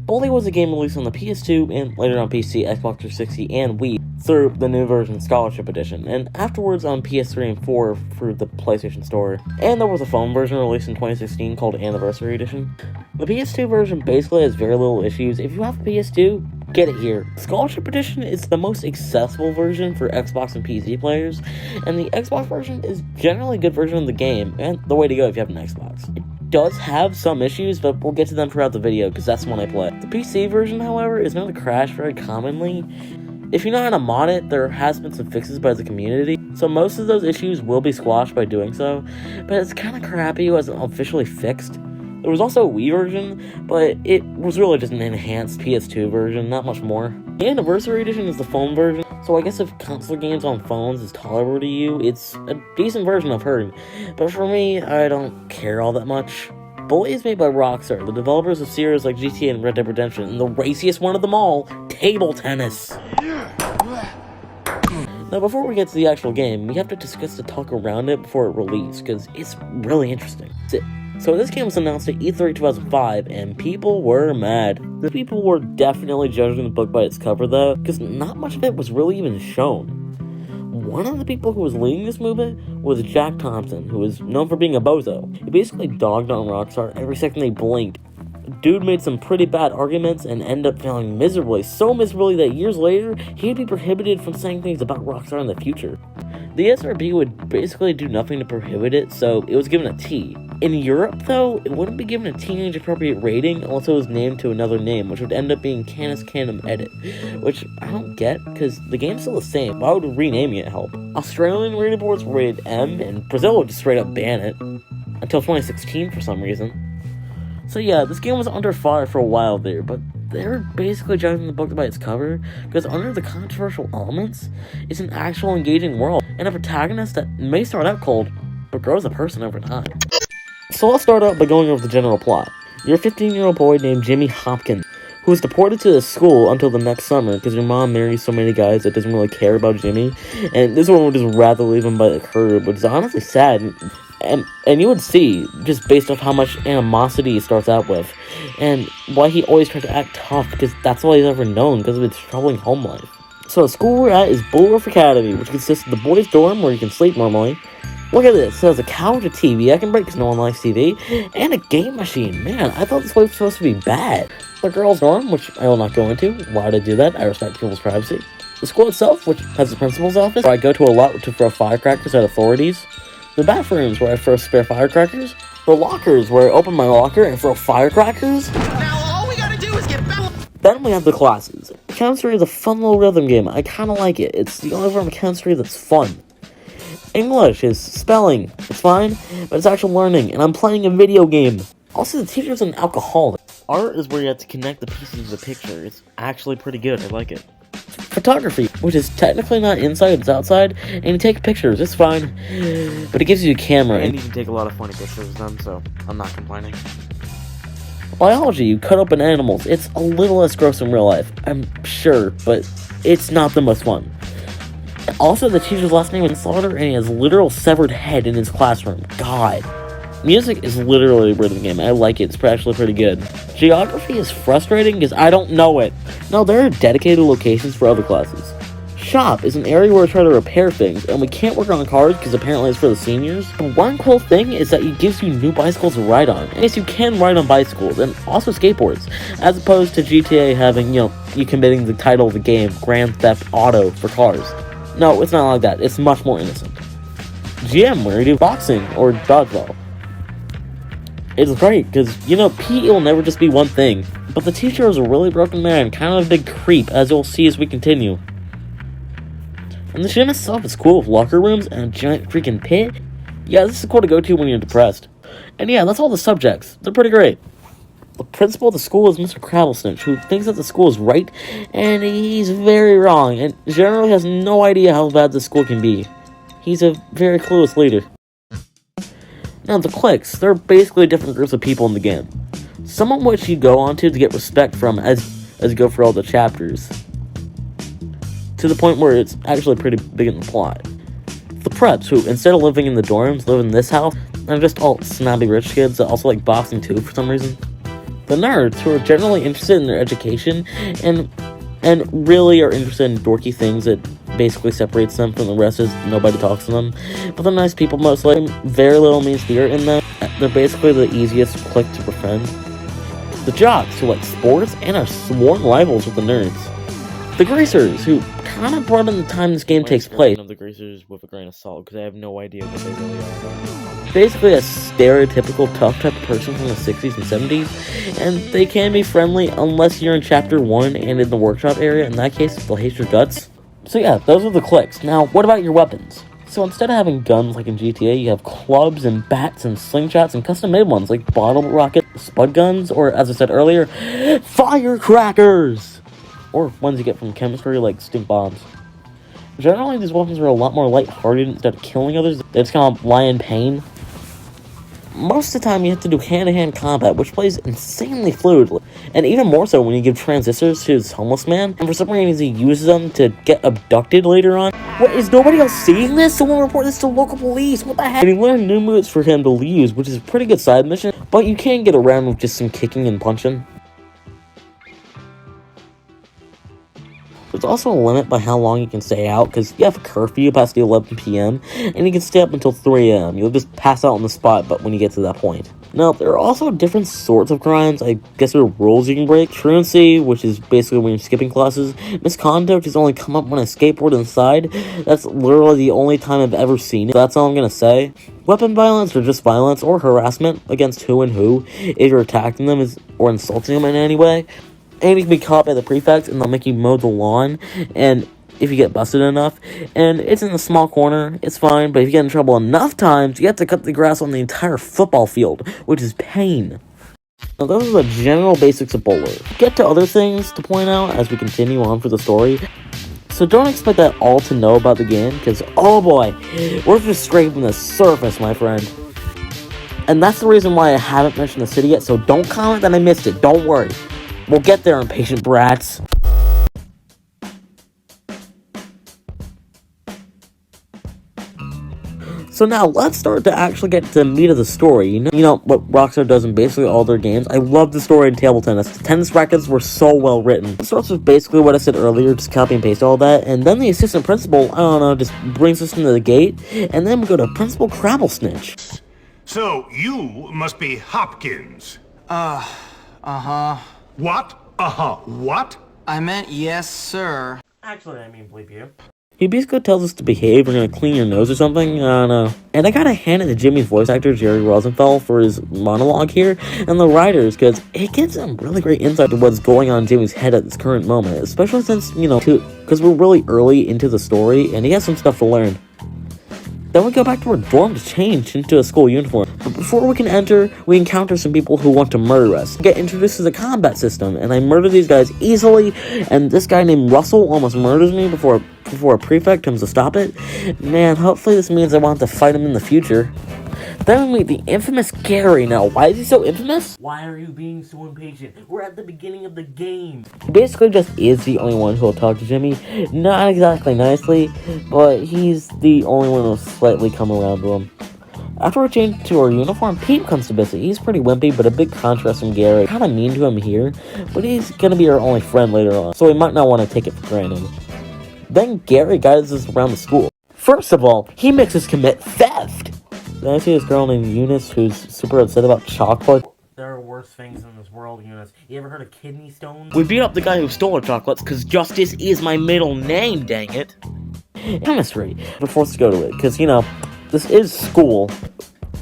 Bully was a game released on the PS2 and later on PC, Xbox 360, and Wii through the new version Scholarship Edition, and afterwards on PS3 and 4 through the PlayStation Store. And there was a phone version released in 2016 called Anniversary Edition. The PS2 version basically has very little issues. If you have a PS2, get it here. Scholarship Edition is the most accessible version for Xbox and PC players, and the Xbox version is generally a good version of the game, and the way to go if you have an Xbox. It does have some issues, but we'll get to them throughout the video, because that's the one I play. The PC version, however, is known to crash very commonly. If you know how to mod it, there has been some fixes by the community, so most of those issues will be squashed by doing so, but it's kind of crappy, it wasn't officially fixed. There was also a Wii version, but it was really just an enhanced PS2 version, not much more. The Anniversary Edition is the phone version, so I guess if console games on phones is tolerable to you, it's a decent version I've heard. But for me, I don't care all that much. Bully is made by Rockstar, the developers of series like GTA and Red Dead Redemption, and the raciest one of them all, table tennis. Now, before we get to the actual game, we have to discuss the talk around it before it released, because it's really interesting. So this game was announced at E3 2005, and people were mad. The people were definitely judging the book by its cover, though, because not much of it was really even shown. One of the people who was leading this movement was Jack Thompson, who was known for being a bozo. He basically dogged on Rockstar every second they blinked. Dude made some pretty bad arguments and ended up failing miserably, so miserably that years later, he'd be prohibited from saying things about Rockstar in the future. The SRB would basically do nothing to prohibit it, so it was given a T. In Europe, though, it wouldn't be given a teenage-appropriate rating unless it was named to another name, which would end up being Canis Canem Edit, which I don't get, because the game's still the same. Why would renaming it help? Australian rating boards were rated M, and Brazil would just straight up ban it, until 2016 for some reason. So yeah, this game was under fire for a while there, but they were basically judging the book by its cover, because under the controversial elements, it's an actual engaging world, and a protagonist that may start out cold, but grows a person over time. So let's start out by going over the general plot. You're a 15-year-old boy named Jimmy Hopkins, who is deported to the school until the next summer because your mom marries so many guys that doesn't really care about Jimmy, and this one would just rather leave him by the curb, which is honestly sad, and you would see, just based off how much animosity he starts out with, and why he always tries to act tough, because that's all he's ever known, because of his troubling home life. So the school we're at is Bullworth Academy, which consists of the boys' dorm where you can sleep normally. Look at this, it has a couch, a TV I can break because no one likes TV, and a game machine. Man, I thought this place was supposed to be bad. The girls' dorm, which I will not go into. Why would I do that? I respect people's privacy. The school itself, which has the principal's office, where I go to a lot to throw firecrackers at authorities. The bathrooms, where I throw spare firecrackers. The lockers, where I open my locker and throw firecrackers. Now all we gotta do is get back. Then we have the classes. Chemistry is a fun little rhythm game. I kinda like it. It's the only form of chemistry that's fun. English is spelling. It's fine, but it's actual learning, and I'm playing a video game. Also, the teacher's an alcoholic. Art is where you have to connect the pieces of the picture. It's actually pretty good. I like it. Photography, which is technically not inside, it's outside, and you take pictures. It's fine, but it gives you a camera, and you can take a lot of funny pictures of them, so I'm not complaining. Biology, you cut open animals. It's a little less gross in real life, I'm sure, but it's not the most fun. Also, the teacher's last name is Slaughter, and he has a literal severed head in his classroom. God. Music is literally a rhythm game. I like it. It's actually pretty good. Geography is frustrating because I don't know it. No, there are dedicated locations for other classes. Shop is an area where we try to repair things, and we can't work on cars because apparently it's for the seniors. But one cool thing is that it gives you new bicycles to ride on. And yes, you can ride on bicycles, and also skateboards, as opposed to GTA having, you committing the title of the game, Grand Theft Auto, for cars. No, it's not like that. It's much more innocent. Gym, where you do boxing or dodgeball. It's great, because, PE will never just be one thing. But the teacher is a really broken man, kind of a big creep, as you'll see as we continue. And the gym itself is cool, with locker rooms and a giant freaking pit. Yeah, this is cool to go to when you're depressed. And yeah, that's all the subjects. They're pretty great. The principal of the school is Mr. Crabblesnitch, who thinks that the school is right, and he's very wrong, and generally has no idea how bad the school can be. He's a very clueless leader. Now, the cliques, they're basically different groups of people in the game. Some of which you go onto to get respect from as you go through all the chapters. To the point where it's actually pretty big in the plot. The preps, who instead of living in the dorms, live in this house, and are just all snobby rich kids that also like boxing too for some reason. The nerds, who are generally interested in their education and really are interested in dorky things that basically separates them from the rest, is nobody talks to them. But they're nice people mostly. Very little mean spirit in them. They're basically the easiest clique to befriend. The jocks, who like sports and are sworn rivals with the nerds. The greasers, who kind of brought in the time this game takes place. Of the greasers with a grain of salt, because I have no idea what they really are. Basically a stereotypical tough type of person from the 60s and 70s, and they can be friendly unless you're in chapter 1 and in the workshop area. In that case, they'll hate your guts. So yeah, those are the cliques. Now, what about your weapons? So instead of having guns like in GTA, you have clubs and bats and slingshots and custom-made ones like bottle rocket spud guns, or as I said earlier, firecrackers! Or ones you get from chemistry like stink bombs. Generally, these weapons are a lot more lighthearted. Instead of killing others, they just kind of lie in pain. Most of the time, you have to do hand-to-hand combat, which plays insanely fluidly. And even more so when you give transistors to this homeless man, and for some reason he uses them to get abducted later on. What, is nobody else seeing this? Someone report this to local police, what the heck? And you learn new moves for him to use, which is a pretty good side mission, but you can't get around with just some kicking and punching. There's also a limit by how long you can stay out, because you have a curfew past the 11 p.m., and you can stay up until 3 a.m. You'll just pass out on the spot, but when you get to that point. Now, there are also different sorts of crimes. I guess there are rules you can break. Truancy, which is basically when you're skipping classes. Misconduct is only come up when I skateboard inside. That's literally the only time I've ever seen it. That's all I'm gonna say. Weapon violence, or just violence, or harassment against who and who, if you're attacking them or insulting them in any way. And you can be caught by the prefect, and they'll make you mow the lawn, and if you get busted enough, and it's in a small corner, it's fine, but if you get in trouble enough times, you have to cut the grass on the entire football field, which is pain. Now, those are the general basics of Bullworth. Get to other things to point out as we continue on for the story, so don't expect that all to know about the game, because, oh boy, we're just scraping the surface, my friend. And that's the reason why I haven't mentioned the city yet, so don't comment that I missed it, don't worry. We'll get there, impatient brats. So now, let's start to actually get to the meat of the story. You know what Rockstar does in basically all their games? I love the story in table tennis. The tennis rackets were so well written. It starts with basically what I said earlier, just copy and paste all that, and then the assistant principal, I don't know, just brings us into the gate, and then we go to Principal Crabblesnitch. So, you must be Hopkins. Uh-huh. What? What? I meant yes, sir. Actually, I mean bleep you. He basically tells us to behave, we're gonna clean your nose or something, I don't know. And I gotta hand it to Jimmy's voice actor, Jerry Rosenfeld, for his monologue here, and the writers, because it gives them really great insight to what's going on in Jimmy's head at this current moment, especially since, because we're really early into the story, and he has some stuff to learn. Then we go back to our dorm to change into a school uniform. But before we can enter, we encounter some people who want to murder us. We get introduced to the combat system, and I murder these guys easily, and this guy named Russell almost murders me before a prefect comes to stop it. Man, hopefully this means I won't have to fight him in the future. Then we meet the infamous Gary. Now, why is he so infamous? Why are you being so impatient? We're at the beginning of the game. He basically just is the only one who will talk to Jimmy. Not exactly nicely, but he's the only one who will slightly come around to him. After we change to our uniform, Pete comes to visit. He's pretty wimpy, but a big contrast from Gary. Kinda mean to him here, but he's gonna be our only friend later on, so we might not want to take it for granted. Then Gary guides us around the school. First of all, he makes us commit theft! Then I see this girl named Eunice who's super upset about chocolate. There are worse things in this world, Eunice. You ever heard of kidney stones? We beat up the guy who stole our chocolates, because Justice is my middle name, dang it. Chemistry. We're forced to go to it, because, this is school.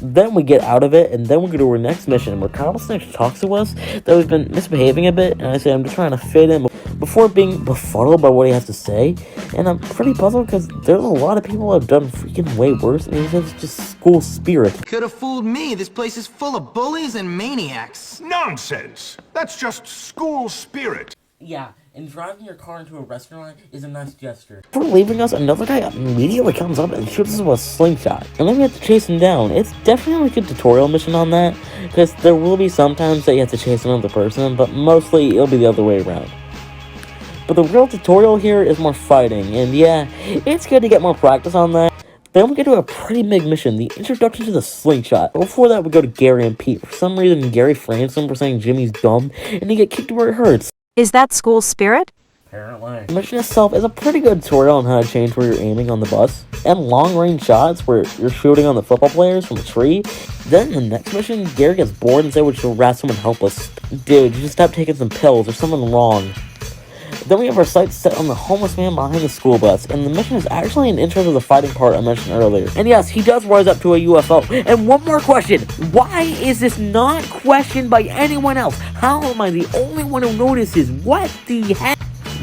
Then we get out of it, and then we go to our next mission, where Crabblesnitch talks to us that we've been misbehaving a bit, and I say I'm just trying to fit in before being befuddled by what he has to say, and I'm pretty puzzled because there's a lot of people that have done freaking way worse, and he says it's just school spirit. Could have fooled me. This place is full of bullies and maniacs. Nonsense! That's just school spirit. Yeah, and driving your car into a restaurant is a nice gesture. Before leaving us, another guy immediately comes up and shoots us with a slingshot, and then we have to chase him down. It's definitely a good tutorial mission on that, because there will be some times that you have to chase another person, but mostly it'll be the other way around. But the real tutorial here is more fighting, and yeah, it's good to get more practice on that. Then we get to a pretty big mission, the introduction to the Slingshot. Before that, we go to Gary and Pete. For some reason, Gary frames him for saying Jimmy's dumb, and they get kicked where it hurts. Is that school spirit? Apparently. The mission itself is a pretty good tutorial on how to change where you're aiming on the bus, and long-range shots where you're shooting on the football players from a tree. Then in the next mission, Gary gets bored and says we should harass someone helpless. Dude, you just stop taking some pills, there's something wrong. Then we have our sights set on the homeless man behind the school bus, and the mission is actually an intro to the fighting part I mentioned earlier. And yes, he does rise up to a UFO. And one more question, why is this not questioned by anyone else? How am I the only one who notices? What the heck?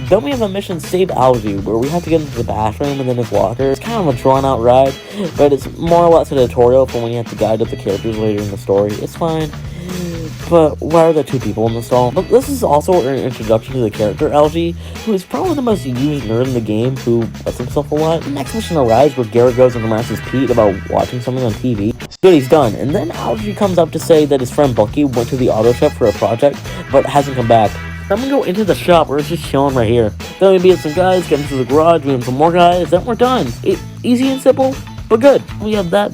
Then we have a mission, Save Algae, where we have to get into the bathroom and then his locker. It's kind of a drawn-out ride, but it's more or less a tutorial for when you have to guide up the characters later in the story. It's fine. But why are there two people in the stall? But this is also an introduction to the character Algae, who is probably the most used nerd in the game, who lets himself a lot. The next mission arrives where Garrett goes and harasses Pete about watching something on TV. Good, he's done. And then Algae comes up to say that his friend Bucky went to the auto shop for a project, but hasn't come back. I'm gonna go into the shop where it's just chilling right here. Then we beat some guys, get into the garage, beat some more guys, then we're done. Easy and simple, but good. We have that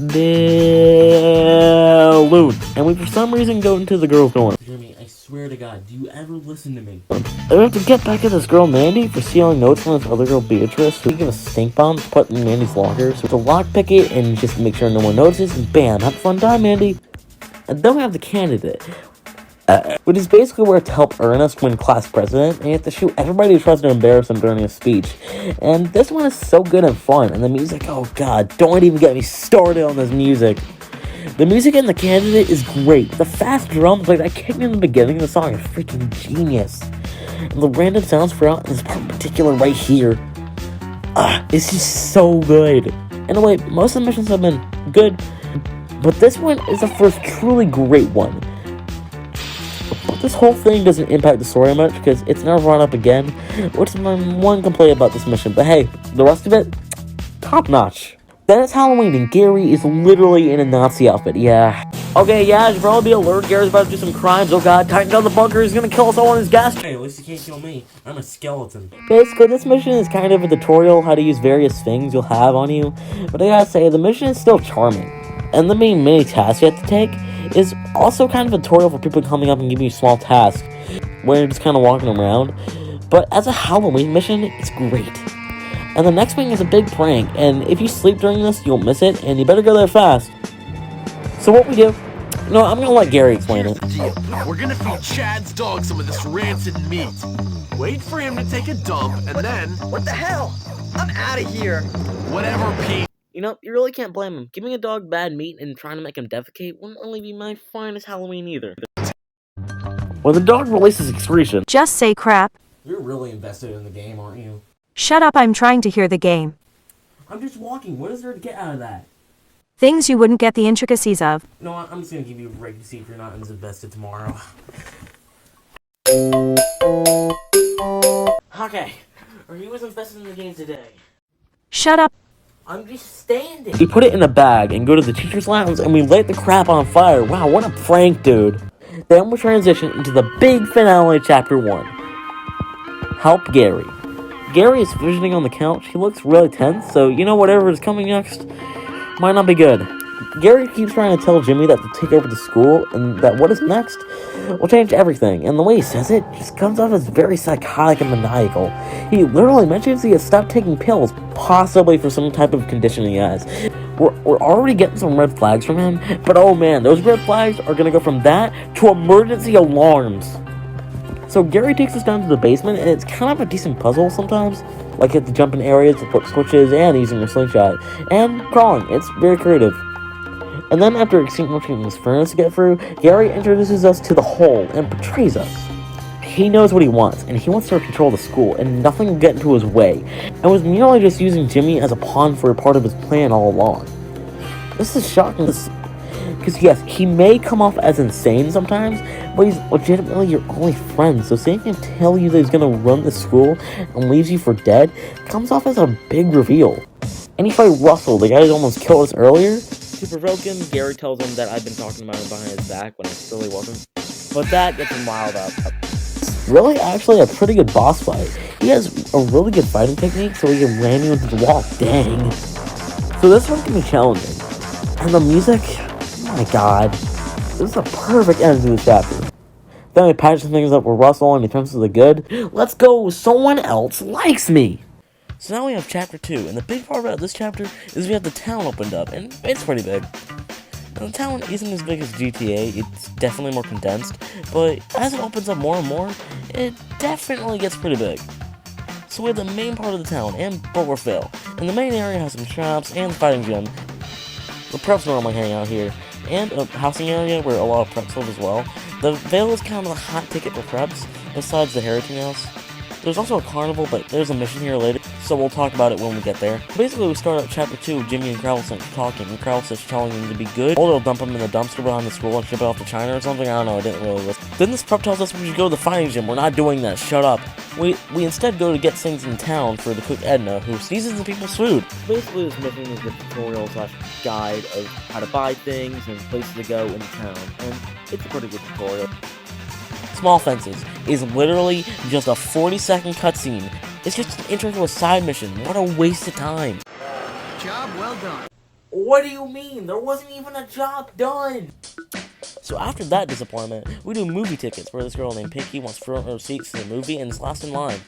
balloon, and we for some reason go into the girls' dorm. Jimmy, I swear to God, do you ever listen to me? And we have to get back at this girl Mandy for stealing notes from this other girl Beatrice. So we give a stink bomb to put in Mandy's locker. So we have to lockpick it and just make sure no one notices, and bam, have a fun time, Mandy. And then we have the candidate, which is basically where to help Ernest win class president, and you have to shoot everybody who tries to embarrass him during his speech. And this one is so good and fun, and the music, oh god, don't even get me started on this music. The music in The Candidate is great. The fast drums, like that kicked in the beginning of the song, are freaking genius. And the random sounds throughout, this part in particular right here, it's just so good. Anyway, most of the missions have been good, but this one is the first truly great one. This whole thing doesn't impact the story much because it's never brought up again, which is my one complaint about this mission. But hey, the rest of it, top notch. Then it's Halloween and Gary is literally in a Nazi outfit, yeah. Okay, yeah, you should probably be alert. Gary's about to do some crimes. Oh god, tighten down the bunker. He's gonna kill us all in his gas. Hey, at least you can't kill me. I'm a skeleton. Basically, this mission is kind of a tutorial how to use various things you'll have on you. But I gotta say, the mission is still charming. And the main mini task you have to take is also kind of a tutorial for people coming up and giving you small tasks where you're just kind of walking around. But as a Halloween mission, it's great. And the next thing is a big prank, and if you sleep during this, you'll miss it, and you better go there fast. So what we do, I'm gonna let Gary explain it. We're gonna feed Chad's dog some of this rancid meat. Wait for him to take a dump, and then... What the hell? I'm out of here. Whatever, Pete. You really can't blame him. Giving a dog bad meat and trying to make him defecate wouldn't really be my finest Halloween either. When the dog releases excretion... Just say crap. You're really invested in the game, aren't you? Shut up, I'm trying to hear the game. I'm just walking. What is there to get out of that? Things you wouldn't get the intricacies of. No, I'm just gonna give you a break to see if you're not as invested tomorrow. Okay, are you as invested in the game today? Shut up. I'm just standing. We put it in a bag and go to the teacher's lounge and we light the crap on fire. Wow, what a prank, dude. Then we transition into the big finale, chapter 1. Help Gary. Gary is fidgeting on the couch. He looks really tense, so whatever is coming next might not be good. Gary keeps trying to tell Jimmy that to take over the school and that what is next will change everything. And the way he says it just comes off as very psychotic and maniacal. He literally mentions he has stopped taking pills, possibly for some type of condition he has. We're already getting some red flags from him, but oh man, those red flags are going to go from that to emergency alarms. So Gary takes us down to the basement, and it's kind of a decent puzzle sometimes. Like you have to jump in areas to flip switches and using your slingshot. And crawling. It's very creative. And then after extinguishing this furnace to get through, Gary introduces us to the hole and betrays us. He knows what he wants, and he wants to control the school, and nothing will get into his way. And was merely just using Jimmy as a pawn for a part of his plan all along. This is shocking. Because yes, he may come off as insane sometimes, but he's legitimately your only friend, so seeing him tell you that he's gonna run the school and leaves you for dead comes off as a big reveal. And if I Russell, the guy who almost killed us earlier, to provoke him, Gary tells him that I've been talking about him behind his back when I really wasn't. But that gets him riled up. Really, actually a pretty good boss fight. He has a really good fighting technique, so he can ram you into the wall. Dang. So this one can be challenging. And the music, oh my god, this is a perfect end to the chapter. Then we patch some things up with Russell and he turns to the good. Let's go, someone else likes me! So now we have chapter 2, and the big part about this chapter is we have the town opened up, and it's pretty big. And the town isn't as big as GTA, it's definitely more condensed, but as it opens up more and more, it definitely gets pretty big. So we have the main part of the town, and Bullworth, and the main area has some shops and fighting gym. The preps normally hang out here, and a housing area where a lot of preps live as well. The Vale is kind of the hot ticket for preps, besides the Heritage House. There's also a carnival, but there's a mission here later, so we'll talk about it when we get there. Basically, we start out chapter 2 with Jimmy and Krausel's talking, and Krausel's telling him to be good, or they'll dump him in the dumpster behind the school and ship it off to China or something. I don't know, I didn't really listen. Then this prep tells us we should go to the fighting gym. We're not doing that, shut up. We instead go to get things in town for the cook Edna, who seasons the people's food. Basically, this mission is the tutorial / guide of how to buy things and places to go in town, and it's a pretty good tutorial. Small Fences is literally just a 40-second cutscene. It's just an intro to a side mission. What a waste of time. Job well done. What do you mean? There wasn't even a job done! So after that disappointment, we do movie tickets, where this girl named Pinky wants front row seats to the movie and is last in line.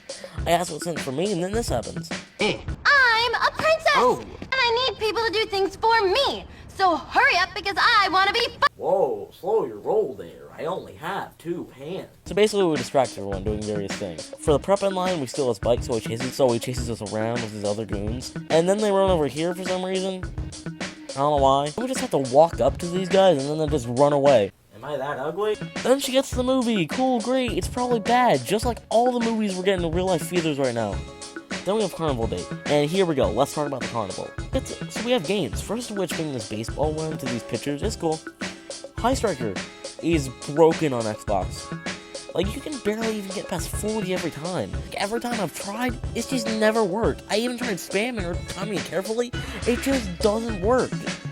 I ask what's in it for me, and then this happens. I'm a princess! Oh. And I need people to do things for me! So hurry up because I want to be Whoa, slow your roll there. I only have 2 pants. So basically we distract everyone doing various things. For the prep in line, we steal his bike, so he chases us around with his other goons. And then they run over here for some reason. I don't know why. We just have to walk up to these guys and then they just run away. Am I that ugly? Then she gets to the movie. Cool, great. It's probably bad, just like all the movies we're getting in real life theaters right now. Then we have Carnival Day. And here we go. Let's talk about the Carnival. So we have games. First of which being this baseball one to these pictures. It's cool. High Striker is broken on Xbox. Like, you can barely even get past 40 every time. Like, every time I've tried, it's just never worked. I even tried spamming or timing it carefully. It just doesn't work.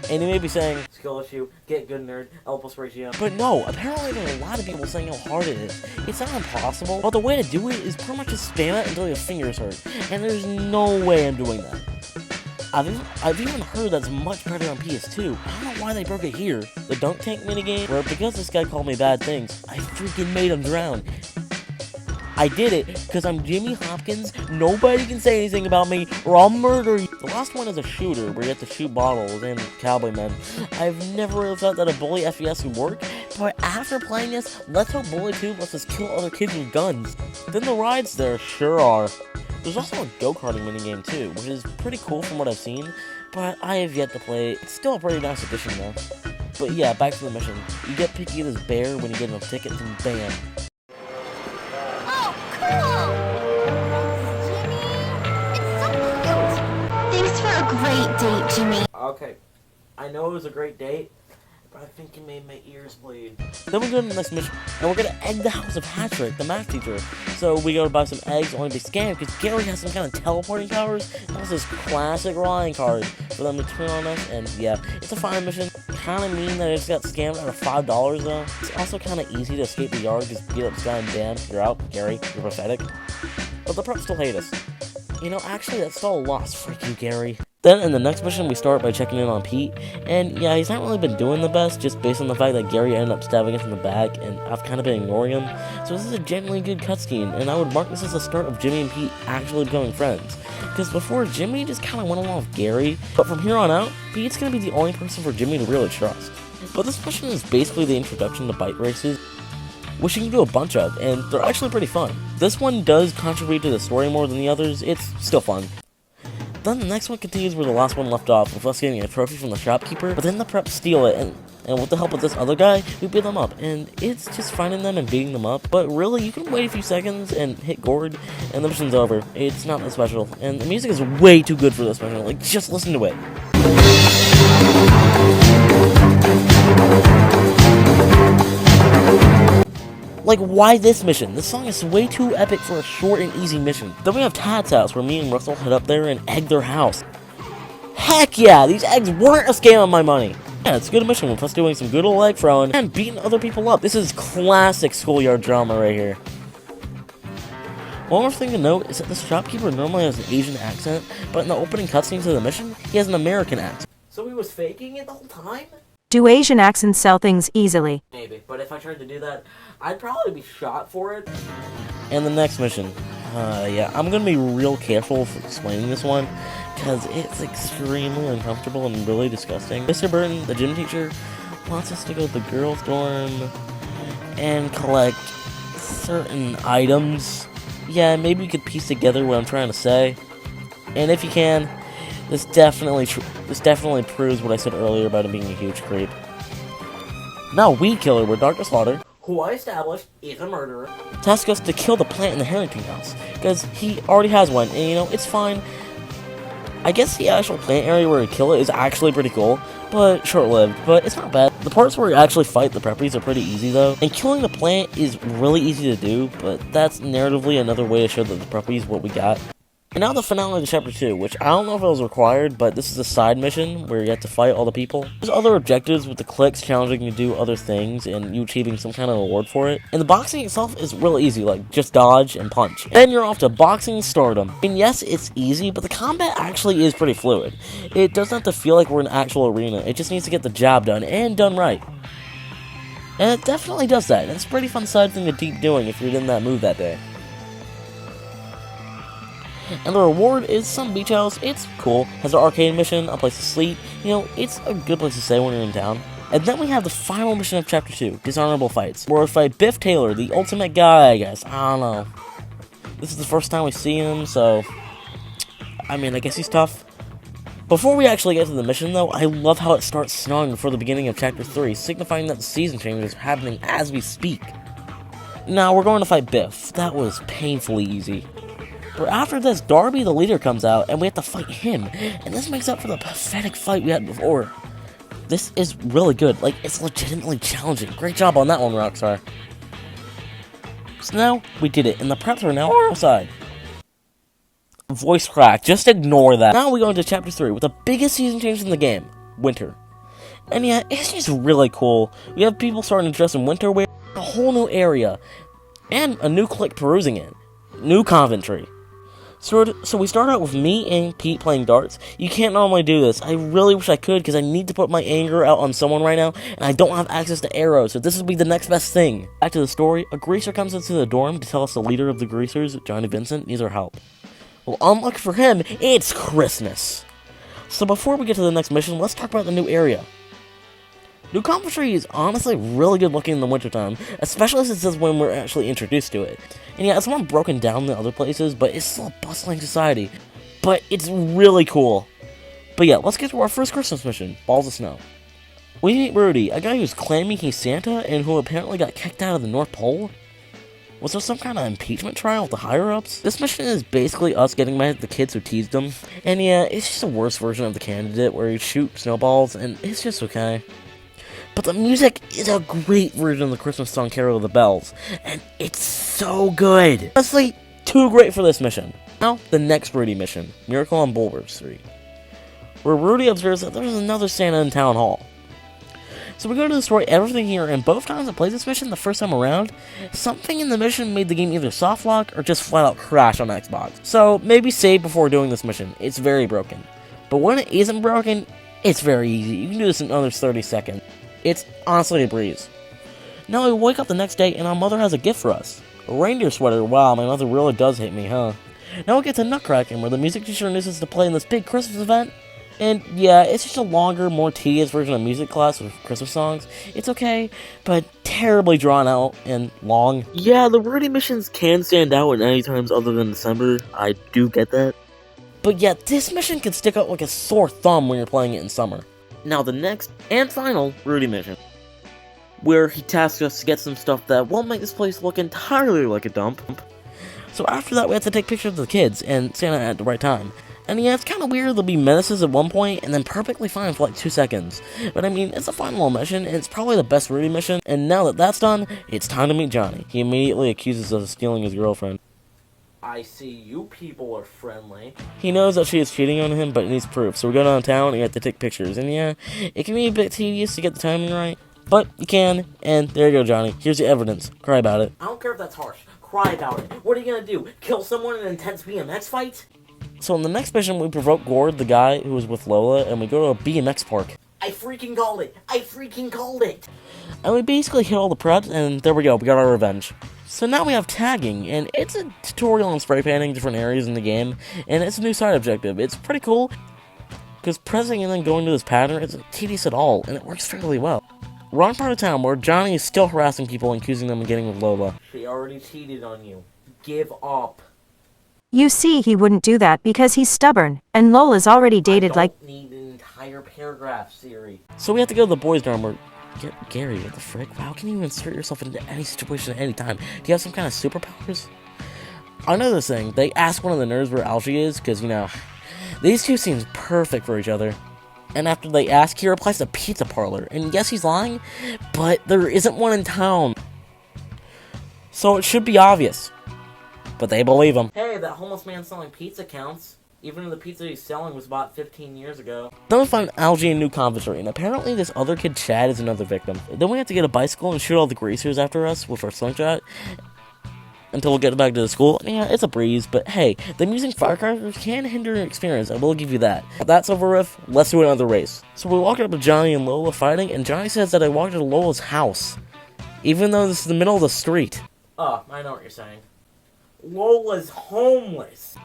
And you may be saying, Skill issue, get good nerd, L plus ratio. but no, apparently there are a lot of people saying how hard it is. It's not impossible, but the way to do it is pretty much just spam it until your fingers hurt. And there's no way I'm doing that. I've even heard that's much better on PS2. I don't know why they broke it here. The dunk tank minigame, where because this guy called me bad things, I freaking made him drown. I did it because I'm Jimmy Hopkins. Nobody can say anything about me or I'll murder you. The last one is a shooter where you have to shoot bottles and cowboy men. I've never really thought that a bully FPS would work, but after playing this, let's hope Bully 2 lets us kill other kids with guns. Then the rides there sure are. There's also a go-karting minigame too, which is pretty cool from what I've seen, but I have yet to play it. It's still a pretty nice addition though. But yeah, back to the mission. You get picky as bear when you get enough tickets and bam. Oh, cool! Jimmy, it's so cute! Thanks for a great date, Jimmy. Okay, I know it was a great date, but I think it made my ears bleed. Then we go to the next mission, and we're gonna egg the house of Patrick, the math teacher. So we go to buy some eggs, only to be scammed, because Gary has some kind of teleporting powers. That was his classic Ryan card for them to turn on us, and yeah, it's a fine mission. Kinda mean that I just got scammed out of $5 though. It's also kinda easy to escape the yard, just beat up this guy and bam, you're out. Gary, you're pathetic. But the preps still hate us. You know, actually, that's still a loss. Freak you, Gary. Then, in the next mission, we start by checking in on Pete, and yeah, he's not really been doing the best, just based on the fact that Gary ended up stabbing us in the back, and I've kind of been ignoring him, so this is a genuinely good cutscene, and I would mark this as the start of Jimmy and Pete actually becoming friends, because before, Jimmy just kind of went along with Gary, but from here on out, Pete's going to be the only person for Jimmy to really trust. But this mission is basically the introduction to bike races, which you can do a bunch of, and they're actually pretty fun. This one does contribute to the story more than the others, it's still fun. Then the next one continues where the last one left off, with us getting a trophy from the shopkeeper, but then the preps steal it, and with the help of this other guy, we beat them up, and it's just finding them and beating them up, but really, you can wait a few seconds and hit gourd, and the mission's over. It's not that special, and the music is way too good for this mission, like, just listen to it. Like, why this mission? This song is way too epic for a short and easy mission. Then we have Tad's house, where me and Russell head up there and egg their house. Heck yeah, these eggs weren't a scam on my money. Yeah, it's a good mission with us doing some good old egg throwing and beating other people up. This is classic schoolyard drama right here. One more thing to note is that this shopkeeper normally has an Asian accent, but in the opening cutscenes of the mission, he has an American accent. So he was faking it the whole time? Do Asian accents sell things easily? Maybe, but if I tried to do that, I'd probably be shot for it. And the next mission. Yeah, I'm gonna be real careful for explaining this one, because it's extremely uncomfortable and really disgusting. Mr. Burton, the gym teacher, wants us to go to the girls' dorm and collect certain items. Yeah, maybe you could piece together what I'm trying to say. And if you can, this definitely proves what I said earlier about him being a huge creep. Now, Weed Killer with Dr. Slaughter, Who I established is a murderer. task us to kill the plant in the Harrington house, because he already has one, and you know, it's fine. I guess the actual plant area where we kill it is actually pretty cool, but short-lived, but it's not bad. The parts where we actually fight the preppies are pretty easy though, and killing the plant is really easy to do, but that's narratively another way to show that the preppies what we got. And now the finale to Chapter 2, which I don't know if it was required, but this is a side mission where you have to fight all the people. There's other objectives with the cliques challenging you to do other things and you achieving some kind of reward for it. And the boxing itself is real easy, like just dodge and punch. And then you're off to boxing stardom. And yes, it's easy, but the combat actually is pretty fluid. It doesn't have to feel like we're in an actual arena, it just needs to get the job done, and done right. And it definitely does that, and it's a pretty fun side thing to keep doing if you're in that mood that day. And the reward is some beach house. It's cool, has an arcade mission, a place to sleep, you know, it's a good place to stay when you're in town. And then we have the final mission of Chapter 2, Dishonorable Fights, where we fight Biff Taylor, the ultimate guy, I guess. I don't know. This is the first time we see him, so I mean, I guess he's tough. Before we actually get to the mission, though, I love how it starts snowing before the beginning of Chapter 3, signifying that the season changes are happening as we speak. Now, we're going to fight Biff. That was painfully easy. But after this, Darby, the leader, comes out, and we have to fight him. And this makes up for the pathetic fight we had before. This is really good. Like, it's legitimately challenging. Great job on that one, Rockstar. So now, we did it, and the preps are now outside. Voice crack, just ignore that. Now we go into Chapter 3 with the biggest season change in the game, winter. And yeah, it's just really cool. We have people starting to dress in winter wear, a whole new area, and a new clique perusing it. New Coventry. So we start out with me and Pete playing darts. You can't normally do this. I really wish I could, because I need to put my anger out on someone right now, and I don't have access to arrows, so this would be the next best thing. Back to the story, a greaser comes into the dorm to tell us the leader of the greasers, Johnny Vincent, needs our help. Well, unlucky for him, it's Christmas. So before we get to the next mission, let's talk about the new area. New Coventry is honestly really good looking in the wintertime, especially since this is when we're actually introduced to it. And yeah, it's more broken down than other places, but it's still a bustling society. But it's really cool. But yeah, let's get to our first Christmas mission, Balls of Snow. We meet Rudy, a guy who's claiming he's Santa and who apparently got kicked out of the North Pole. Was there some kind of impeachment trial with the higher-ups? This mission is basically us getting mad at the kids who teased him. And yeah, it's just a worse version of the candidate where you shoot snowballs, and it's just okay. But the music is a great version of the Christmas song Carol of the Bells, and it's so good. Honestly, too great for this mission. Now, the next Rudy mission, Miracle on Bullworth Street, where Rudy observes that there's another Santa in Town Hall. So we go to destroy everything here, and both times I played this mission the first time around, something in the mission made the game either soft lock or just flat out crash on Xbox. So maybe save before doing this mission, it's very broken. But when it isn't broken, it's very easy. You can do this in under 30 seconds. It's honestly a breeze. Now we wake up the next day and our mother has a gift for us. A reindeer sweater. Wow, my mother really does hate me, huh? Now we get to Nutcracking, where the music teacher introduces us to play in this big Christmas event. And yeah, it's just a longer, more tedious version of music class with Christmas songs. It's okay, but terribly drawn out and long. Yeah, the Rudy missions can stand out at any times other than December. I do get that. But yeah, this mission can stick out like a sore thumb when you're playing it in summer. Now the next and final Rudy mission, where he tasks us to get some stuff that won't make this place look entirely like a dump. So after that we have to take pictures of the kids and Santa at the right time. And yeah, it's kind of weird, there'll be menaces at one point and then perfectly fine for like 2 seconds. But I mean, it's a fun little mission, and it's probably the best Rudy mission. And now that that's done, it's time to meet Johnny. He immediately accuses us of stealing his girlfriend. I see you people are friendly. He knows that she is cheating on him, but it needs proof. So we go downtown and you have to take pictures. And yeah, it can be a bit tedious to get the timing right, but you can. And there you go, Johnny. Here's the evidence. Cry about it. I don't care if that's harsh. Cry about it. What are you gonna do? Kill someone in an intense BMX fight? So in the next mission, we provoke Gord, the guy who was with Lola, and we go to a BMX park. I freaking called it! I freaking called it! And we basically hit all the preps, and there we go, we got our revenge. So now we have tagging, and it's a tutorial on spray painting different areas in the game, and it's a new side objective. It's pretty cool, because pressing and then going to this pattern isn't tedious at all, and it works fairly well. We're on part of town where Johnny is still harassing people and accusing them of getting with Lola. She already cheated on you. Give up. You see, he wouldn't do that because he's stubborn, and Lola's already dated I like. don't need an entire paragraph, Siri. So we have to go to the boys' dorm where... Gary, what the frick? How can you insert yourself into any situation at any time? Do you have some kind of superpowers? Another thing, they ask one of the nerds where Algie is, because, you know, these two seem perfect for each other. And after they ask, he replies to pizza parlor. And yes, he's lying, but there isn't one in town. So it should be obvious. But they believe him. Hey, that homeless man selling pizza counts. Even if the pizza he's selling was bought 15 years ago. Then we find Algie in New Conventry, and apparently this other kid, Chad, is another victim. Then we have to get a bicycle and shoot all the greasers after us with our slingshot until we get back to the school. Yeah, it's a breeze, but hey, them using firecrackers can hinder an experience, I will give you that. If that's over with, let's do another race. So we walk up to Johnny and Lola fighting, and Johnny says that I walked to Lola's house, even though this is the middle of the street. Oh, I know what you're saying. Lola's homeless.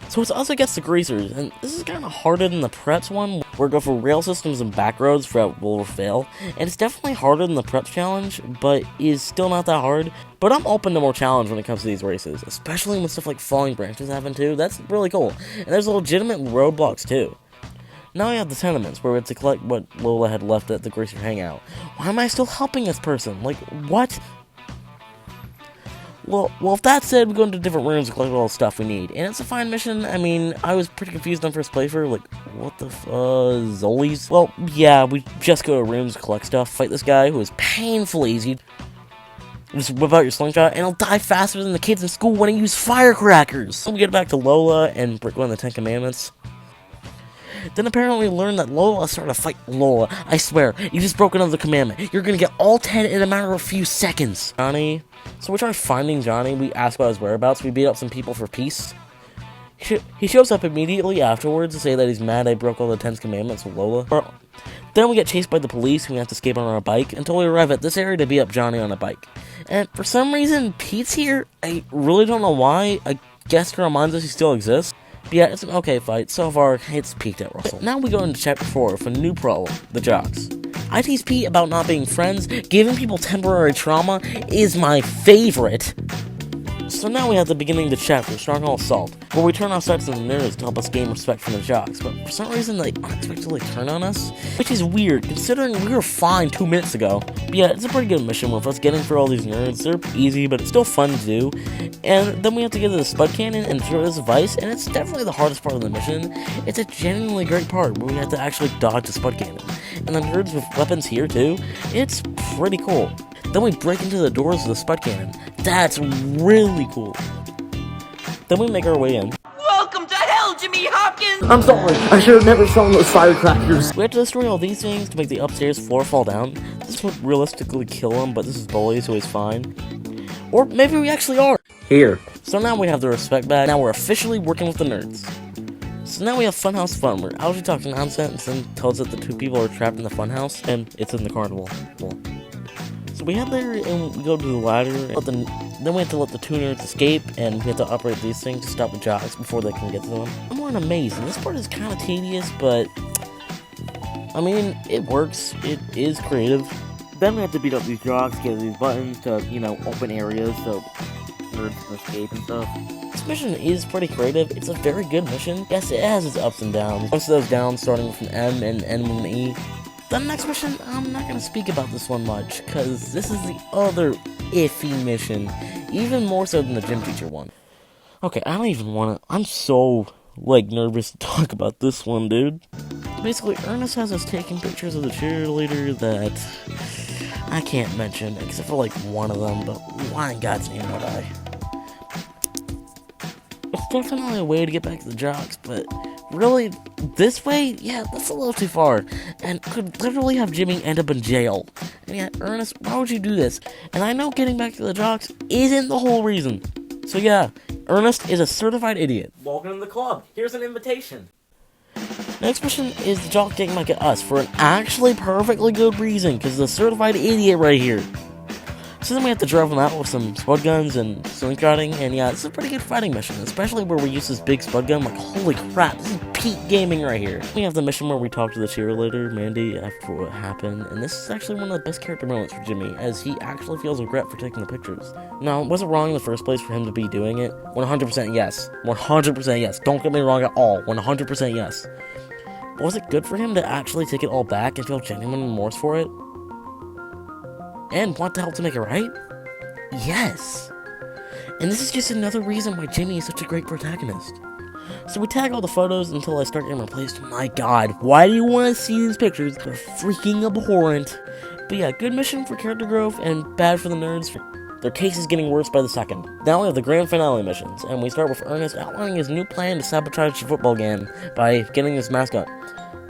So it's us against the greasers, and this is kind of harder than the preps one, where we go for rail systems and back roads throughout Bullworth Vale, and it's definitely harder than the preps challenge, but is still not that hard. But I'm open to more challenge when it comes to these races, especially when stuff like falling branches happen too. That's really cool, and there's legitimate roadblocks too. Now we have the tenements, where we have to collect what Lola had left at the greaser hangout. Why am I still helping this person? Like, what? Well, if that said, we go into different rooms and collect all the stuff we need. And it's a fine mission. I mean, I was pretty confused on first playthrough. Like, what the Zolies? Well, yeah, we just go to rooms, collect stuff, fight this guy who is painfully easy. Just whip out your slingshot, and he'll die faster than the kids in school when he use firecrackers. So we get back to Lola and break one of the 10 Commandments. Then apparently we learn that Lola started to fight Lola. I swear, you just broke another commandment. You're gonna get all 10 in a matter of a few seconds. Johnny. So we try finding Johnny. We ask about his whereabouts. We beat up some people for peace. He shows up immediately afterwards to say that he's mad I broke all the 10 commandments with Lola. Then we get chased by the police and we have to escape on our bike until we arrive at this area to beat up Johnny on a bike. And for some reason, Pete's here. I really don't know why. I guess it reminds us he still exists. But yeah, it's an okay fight. So far, it's peaked at Russell. Now we go into chapter 4 with a new problem, the jocks. I tease Pete about not being friends. Giving people temporary trauma is my favorite. So now we have the beginning of the chapter, Snarkle Assault, where we turn our sights on the nerds to help us gain respect from the jocks, but for some reason they unexpectedly turn on us, which is weird, considering we were fine 2 minutes ago. But yeah, it's a pretty good mission with us getting through all these nerds. They're easy, but it's still fun to do. And then we have to get to the Spud Cannon and throw this device, and it's definitely the hardest part of the mission. It's a genuinely great part where we have to actually dodge the Spud Cannon. And the nerds with weapons here too, it's pretty cool. Then we break into the doors of the Spud Cannon. That's really cool. Then we make our way in. Welcome to hell, Jimmy Hopkins! I'm sorry, I should have never thrown those firecrackers. We have to destroy all these things to make the upstairs floor fall down. This would realistically kill him, but this is Bully, so he's fine. Or maybe we actually are. Here. So now we have the respect badge. Now we're officially working with the nerds. So now we have Funhouse Fun, where Algie talks nonsense and tells us that the two people are trapped in the funhouse, and it's in the carnival. So we head there and we go to the ladder, then we have to let the two nerds escape, and we have to operate these things to stop the jocks before they can get to them. I'm more in a maze, and this part is kind of tedious, but I mean, it works. It is creative. Then we have to beat up these jocks, get these buttons to, you know, open areas so nerds can escape and stuff. This mission is pretty creative. It's a very good mission. Yes, it has its ups and downs. Most of those downs starting with an M and ending with an E. The next mission, I'm not going to speak about this one much, because this is the other iffy mission, even more so than the gym teacher one. Okay, I don't even want to, I'm so, nervous to talk about this one, dude. Basically, Ernest has us taking pictures of the cheerleader that I can't mention, except for, one of them, but why in God's name would I? It's definitely a way to get back to the jocks, but really, this way? Yeah, that's a little too far. And could literally have Jimmy end up in jail. And yeah, Ernest, why would you do this? And I know getting back to the jocks isn't the whole reason. So yeah, Ernest is a certified idiot. Welcome to the club. Here's an invitation. Next mission is the jock getting back at us for an actually perfectly good reason, because the certified idiot right here. So then we have to drive them out with some spud guns and slingshotting, and yeah, it's a pretty good fighting mission, especially where we use this big spud gun. Like, holy crap, this is peak gaming right here. We have the mission where we talk to the cheerleader, Mandy, after what happened, and this is actually one of the best character moments for Jimmy, as he actually feels regret for taking the pictures. Now, was it wrong in the first place for him to be doing it? 100% yes. 100% yes. Don't get me wrong at all. 100% yes. But was it good for him to actually take it all back and feel genuine remorse for it? And want to help to make it right? Yes! And this is just another reason why Jimmy is such a great protagonist. So we tag all the photos until I start getting replaced. My god, why do you want to see these pictures? They're freaking abhorrent. But yeah, good mission for character growth and bad for the nerds. Their case is getting worse by the second. Now we have the grand finale missions, and we start with Ernest outlining his new plan to sabotage the football game by getting his mascot.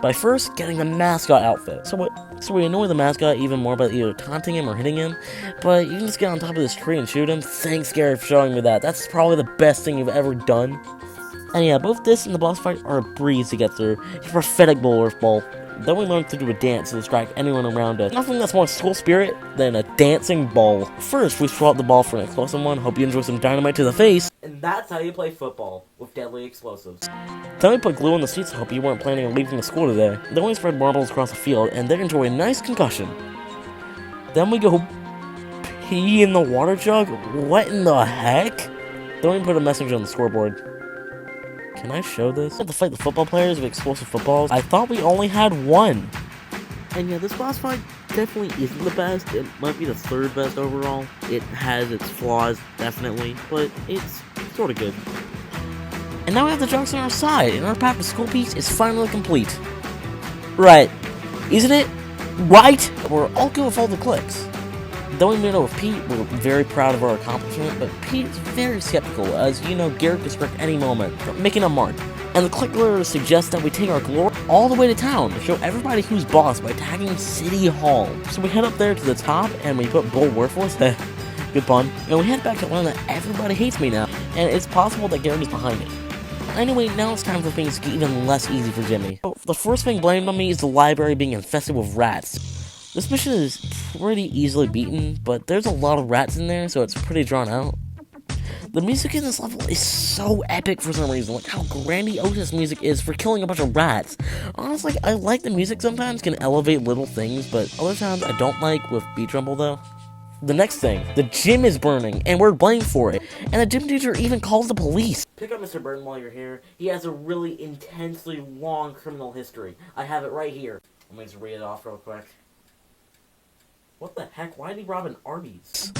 By first getting the mascot outfit. So we annoy the mascot even more by either taunting him or hitting him, but you can just get on top of this tree and shoot him. Thanks, Gary, for showing me that. That's probably the best thing you've ever done. And yeah, both this and the boss fight are a breeze to get through. It's a prophetic Bullworth ball. Then we learn to do a dance to distract anyone around us. Nothing that's more school spirit than a dancing ball. First, we swap the ball for an explosive one. Hope you enjoy some dynamite to the face. And that's how you play football, with deadly explosives. Then we put glue on the seats to hope you weren't planning on leaving the school today. Then we spread marbles across the field, and they enjoy a nice concussion. Then we go pee in the water jug? What in the heck? Then we put a message on the scoreboard. Can I show this? We have to fight the football players with explosive footballs. I thought we only had one. And yeah, this boss fight definitely isn't the best. It might be the third best overall. It has its flaws, definitely, but it's sort of good. And now we have the jocks on our side, and our path to school piece is finally complete. Right. Isn't it? Right? We're all good with all the clicks. Though we made it with Pete, we're very proud of our accomplishment, but Pete is very skeptical, as you know Garrett could strike any moment, making a mark. And the click leader suggests that we take our glory all the way to town to show everybody who's boss by tagging City Hall. So we head up there to the top, and we put Bullworth, good pun, and we head back to learn that everybody hates me now, and it's possible that Garrett is behind it. Anyway, now it's time for things to get even less easy for Jimmy. So the first thing blamed on me is the library being infested with rats. This mission is pretty easily beaten, but there's a lot of rats in there, so it's pretty drawn out. The music in this level is so epic for some reason, like how grandiose this music is for killing a bunch of rats. Honestly, I like the music sometimes, can elevate little things, but other times I don't like with beat rumble though. The next thing, the gym is burning, and we're blamed for it, and the gym teacher even calls the police. Pick up Mr. Burton while you're here. He has a really intensely long criminal history. I have it right here. Let me just read it off real quick. What the heck? Why did he rob an Arby's?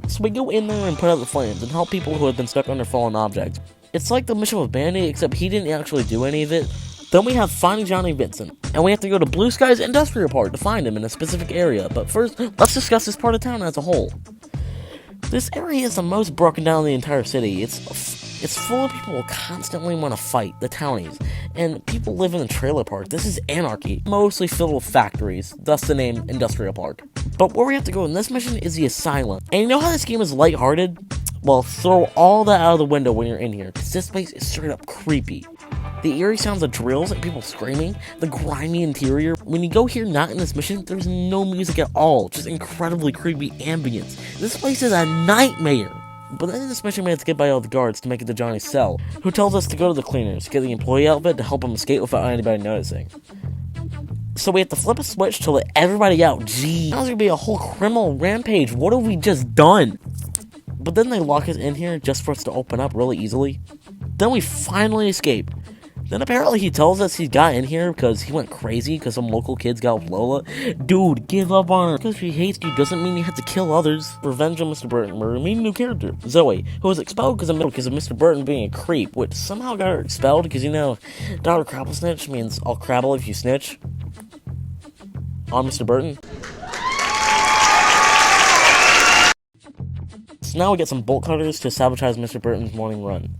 So we go in there and put out the flames and help people who have been stuck under fallen objects. It's like the mission with Bandy, except he didn't actually do any of it. Then we have finding Johnny Vincent, and we have to go to Blue Sky's industrial park to find him in a specific area. But first, let's discuss this part of town as a whole. This area is the most broken down in the entire city. It's full of people who constantly want to fight, the townies, and people live in the trailer park. This is anarchy, mostly filled with factories, thus the name Industrial Park. But where we have to go in this mission is the asylum. And you know how this game is lighthearted? Well, throw all that out of the window when you're in here, because this place is straight up creepy. The eerie sounds of drills and people screaming, the grimy interior. When you go here not in this mission, there's no music at all, just incredibly creepy ambience. This place is a nightmare. But then in this mission we have to get by all the guards to make it to Johnny's cell, who tells us to go to the cleaners, get the employee outfit to help him escape without anybody noticing. So we have to flip a switch to let everybody out. Gee, now there's gonna be a whole criminal rampage. What have we just done? But then they lock us in here just for us to open up really easily. Then we finally escape. Then apparently he tells us he got in here because he went crazy because some local kids got with Lola. Dude, give up on her. Because she hates you doesn't mean you have to kill others. Revenge on Mr. Burton. We're meeting a new character, Zoe, who was expelled because of Mr. Burton being a creep, which somehow got her expelled because, you know, Dr. Crabble Snitch means I'll crabble if you snitch. On Mr. Burton. So now we get some bolt cutters to sabotage Mr. Burton's morning run.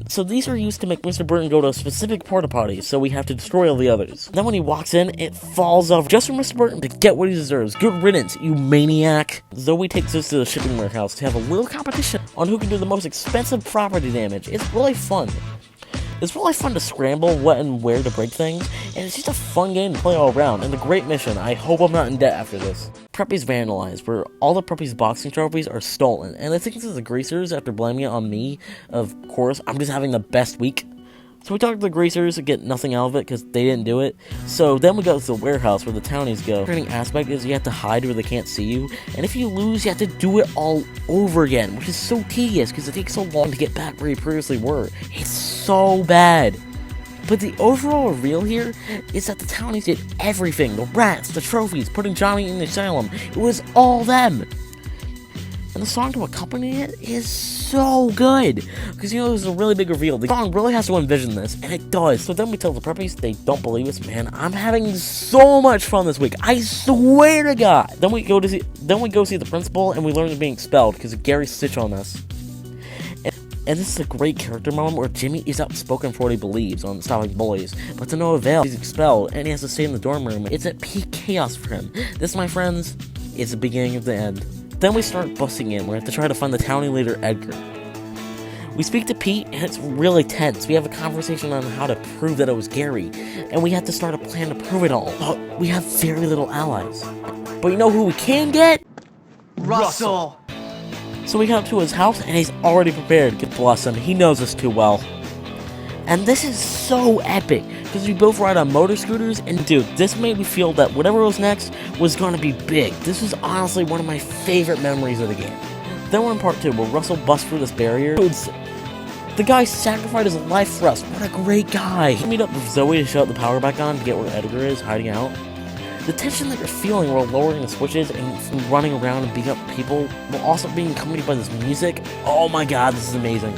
So these are used to make Mr. Burton go to a specific porta potty, so we have to destroy all the others. Then when he walks in, it falls off just for Mr. Burton to get what he deserves. Good riddance, you maniac. Zoe takes us to the shipping warehouse to have a little competition on who can do the most expensive property damage. It's really fun. It's really fun to scramble what and where to break things, and it's just a fun game to play all around, and a great mission. I hope I'm not in debt after this. Preppy's vandalized, where all the Preppy's boxing trophies are stolen, and I think this is the greasers after blaming it on me. Of course, I'm just having the best week. So we talk to the greasers and get nothing out of it because they didn't do it. So then we go to the warehouse where the townies go. The training aspect is you have to hide where they can't see you, and if you lose, you have to do it all over again, which is so tedious because it takes so long to get back where you previously were. It's so bad. But the overall reveal here is that the townies did everything. The rats, the trophies, putting Johnny in the asylum. It was all them. And the song to accompany it is so good. Because, you know, it was a really big reveal. The song really has to envision this, and it does. So then we tell the preppies they don't believe us. Man, I'm having so much fun this week. I swear to God. Then we go see the principal, and we learn to be expelled because of Gary's stitch on us. And this is a great character moment where Jimmy is outspoken for what he believes on stopping bullies, but to no avail. He's expelled, and he has to stay in the dorm room. It's at peak chaos for him. This, my friends, is the beginning of the end. Then we start busting in. We have to try to find the townie leader, Edgar. We speak to Pete, and it's really tense. We have a conversation on how to prove that it was Gary, and we have to start a plan to prove it all. But we have very little allies. But you know who we can get? Russell! So we come up to his house, and he's already prepared. God bless him, he knows us too well. And this is so epic, because we both ride on motor scooters, and dude, this made me feel that whatever was next was going to be big. This was honestly one of my favorite memories of the game. Then we're in part 2, where Russell busts through this barrier. Dude, the guy sacrificed his life for us. What a great guy. We meet up with Zoe to shut the power back on to get where Edgar is hiding out. The tension that you're feeling while lowering the switches and running around and beating up people, while also being accompanied by this music, oh my god, this is amazing.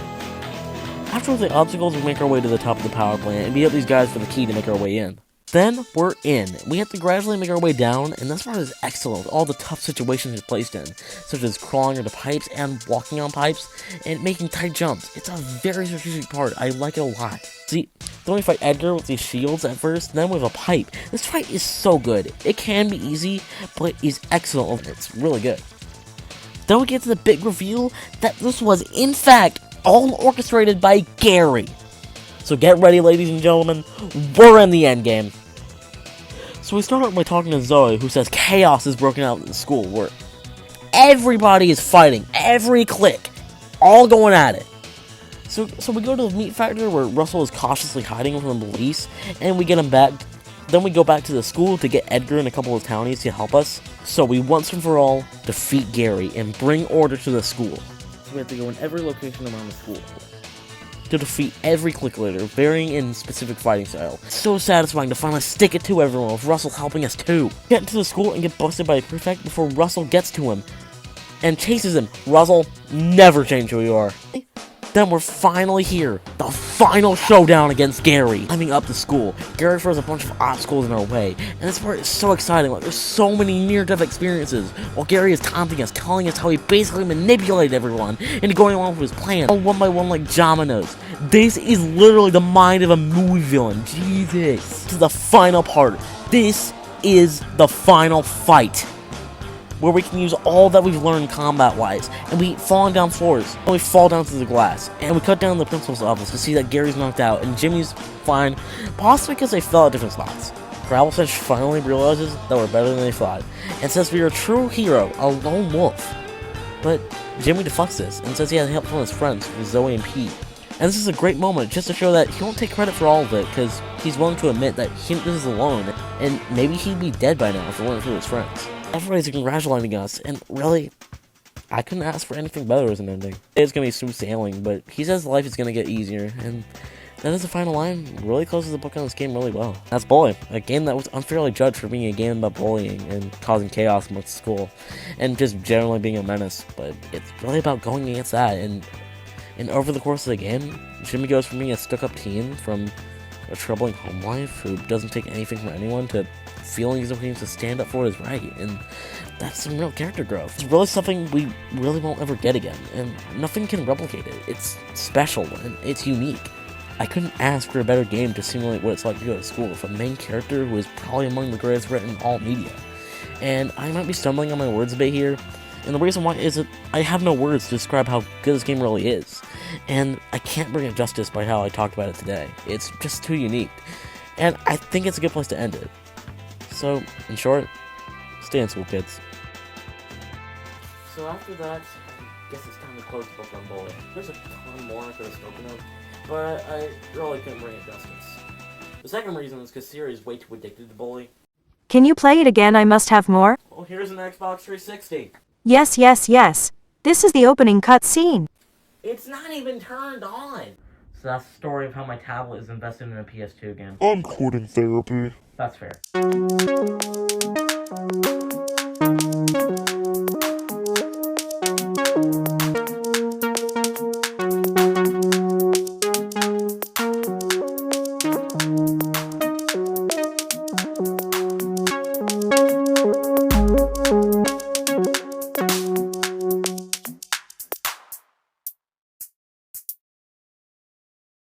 After the obstacles, we make our way to the top of the power plant and beat up these guys for the key to make our way in. Then, we're in. We have to gradually make our way down, and this part is excellent. All the tough situations you're placed in, such as crawling into pipes and walking on pipes, and making tight jumps. It's a very strategic part. I like it a lot. See, then we fight Edgar with these shields at first, then with a pipe. This fight is so good. It can be easy, but it is excellent. It's really good. Then we get to the big reveal that this was, in fact, all orchestrated by Gary. So get ready, ladies and gentlemen, we're in the end game. So we start out by talking to Zoe, who says chaos is broken out in the school, where everybody is fighting, every clique, all going at it. So we go to the meat factory where Russell is cautiously hiding from the police, and we get him back. Then we go back to the school to get Edgar and a couple of townies to help us. So we once and for all defeat Gary and bring order to the school. So we have to go in every location around the school to defeat every clique leader, varying in specific fighting style. It's so satisfying to finally stick it to everyone with Russell helping us too. Get into the school and get busted by a prefect before Russell gets to him and chases him. Russell, never change who you are. Then we're finally here. The final showdown against Gary. Climbing up the school, Gary throws a bunch of obstacles in our way, and this part is so exciting. Like, there's so many near-death experiences, while Gary is taunting us, telling us how he basically manipulated everyone into going along with his plan, all one by one like dominoes. This is literally the mind of a movie villain. Jesus. This is the final part. This is the final fight, where we can use all that we've learned combat-wise, and we falling down floors, and we fall down to the glass, and we cut down the principal's office to see that Gary's knocked out, and Jimmy's fine, possibly because they fell at different spots. Gravelfish finally realizes that we're better than they thought, and says we are a true hero, a lone wolf. But Jimmy deflects this, and says he had help from his friends, Zoe and Pete. And this is a great moment, just to show that he won't take credit for all of it, because he's willing to admit that he is alone, and maybe he'd be dead by now if it weren't for his friends. Everybody's congratulating us, and really, I couldn't ask for anything better as an ending. It's gonna be smooth sailing, but he says life is gonna get easier, and that is the final line. Really closes the book on this game really well. That's Bully, a game that was unfairly judged for being a game about bullying and causing chaos amongst the school, and just generally being a menace, but it's really about going against that, and over the course of the game, Jimmy goes from being a stuck-up teen from a troubling home life who doesn't take anything from anyone to feeling as if he needs to stand up for what is right, and that's some real character growth. It's really something we really won't ever get again, and nothing can replicate it. It's special, and it's unique. I couldn't ask for a better game to simulate what it's like to go to school with a main character who is probably among the greatest written in all media. And I might be stumbling on my words a bit here, and the reason why is that I have no words to describe how good this game really is, and I can't bring it justice by how I talked about it today. It's just too unique, and I think it's a good place to end it. So, in short, stay in school, kids. So after that, I guess it's time to close the book on Bully. There's a ton more I could have spoken of, but I really couldn't bring it justice. The second reason is because Siri is way too addicted to Bully. Can you play it again? I must have more. Well, here's an Xbox 360. Yes, yes, yes. This is the opening cutscene. It's not even turned on! So that's the story of how my tablet is invested in a PS2 game. I'm quitting therapy. That's fair.